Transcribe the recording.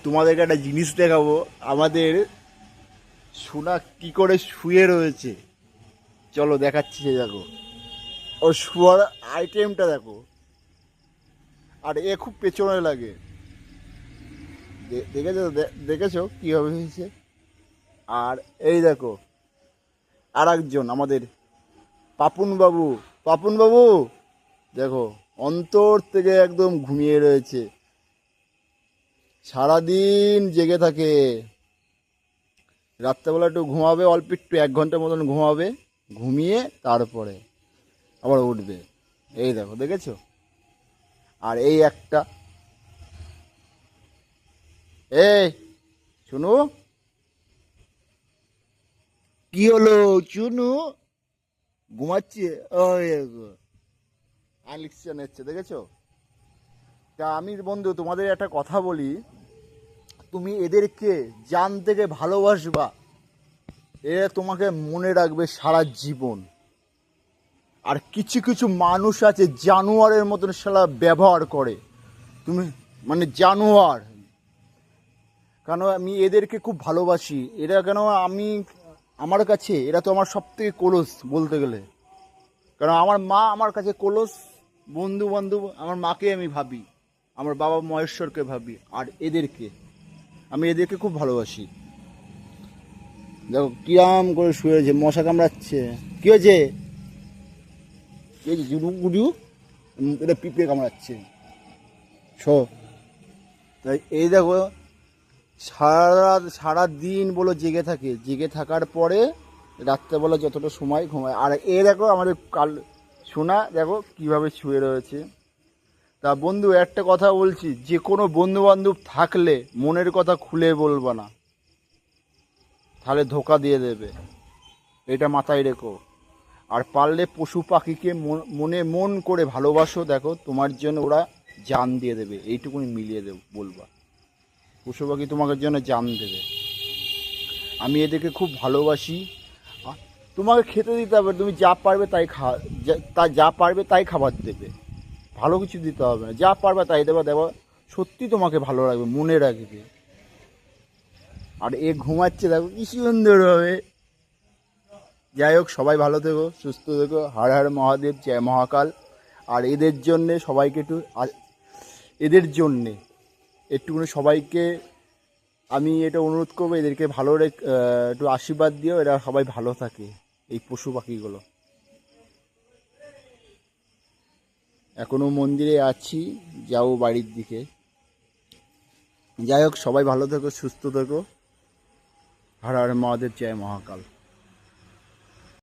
তোমাদেরকে একটা জিনিস দেখাবো। আমাদের সোনা কি করে শুয়ে রয়েছে, চলো দেখাচ্ছি। যে দেখো ও শোয়ার আইটেমটা দেখো, আর এ খুব পেছনে লাগে। দেখেছো দেখেছো কীভাবে হয়েছে। আর এই দেখো আর একজন আমাদের পাপুন বাবু। পাপুন বাবু দেখো অন্তর থেকে একদম ঘুমিয়ে রয়েছে, সারাদিন জেগে থাকে। রাত্রেবেলা একটু ঘুমাবে, অল্প একটু 1 ঘন্টার মতন ঘুমাবে, ঘুমিয়ে তারপরে আবার উঠবে। এই দেখো দেখেছো। আর এই একটা, এই শুনু, কি হলো চুনু, ঘুমাচ্ছে? ওই আলিকশন হচ্ছে, দেখেছো। তা আমি বন্ধু তোমাদের একটা কথা বলি, তুমি এদেরকে জান থেকে ভালোবাসবা, এরা তোমাকে মনে রাখবে সারা জীবন। আর কিছু কিছু মানুষ আছে জানোয়ারের মতন সালা ব্যবহার করে, তুমি মানে জানোয়ার। কেন আমি এদেরকে খুব ভালোবাসি, এরা কেন আমি আমার কাছে এরা তো আমার সব থেকে কলস বলতে গেলে। কারণ আমার মা আমার কাছে কলস, বন্ধু বান্ধব আমার মাকে আমি ভাবি, আমার বাবা মহেশ্বরকে ভাবি, আর এদেরকে খুব ভালোবাসি। দেখো কিরাম করে শুয়েছে, মশা কামড়াচ্ছে। কি হয়েছে? কি হয়েছে জুডু গুডু? এটা পিঁপড়ে কামড়াচ্ছে। শো, তাই এই দেখো সারা দিন বলো জেগে থাকে, জেগে থাকার পরে রাত্রেবেলা যতটা সময় ঘুমায়। আর এ দেখো আমাদের সোনা দেখো কিভাবে শুয়ে রয়েছে। তা বন্ধু একটা কথা বলছি, যে কোনো বন্ধু বান্ধব থাকলে মনের কথা খুলে বলবা না, তাহলে ধোকা দিয়ে দেবে, এটা মাথায় রেখো। আর পারলে পশু পাখিকে মনে মন করে ভালোবাসো, দেখো তোমার জন্য ওরা জান দিয়ে দেবে, এইটুকুনি মিলিয়ে দেব বলবা। পশু পাখি তোমাদের জন্য জান দেবে। আমি এদেরকে খুব ভালোবাসি। তোমাকে খেতে দিতে হবে, তুমি যা পারবে তাই যা পারবে তাই খাবার দেবে, ভালো কিছু দিতে হবে না, যা পারবে তাই দেবে। দেবো সত্যি তোমাকে ভালো রাখবে, মনে রাখবে। আর এ ঘুমাচ্ছে দেখো কি সুন্দর হবে। যাই হোক, সবাই ভালো থেকো, সুস্থ থেকো, হর হর মহাদেব, জয় মহাকাল। আর এদের জন্যে সবাইকে এদের জন্যে একটুখানি সবাইকে আমি এটা অনুরোধ করবো, এদেরকে ভালো একটু আশীর্বাদ দিও, এরা সবাই ভালো থাকে, এই পশু পাখিগুলো। এখনও মন্দিরে আছি, যাও বাড়ির দিকে। যাই হোক, সবাই ভালো থেকো, সুস্থ থেকো, হর হর মহাদেব, জয় মহাকাল।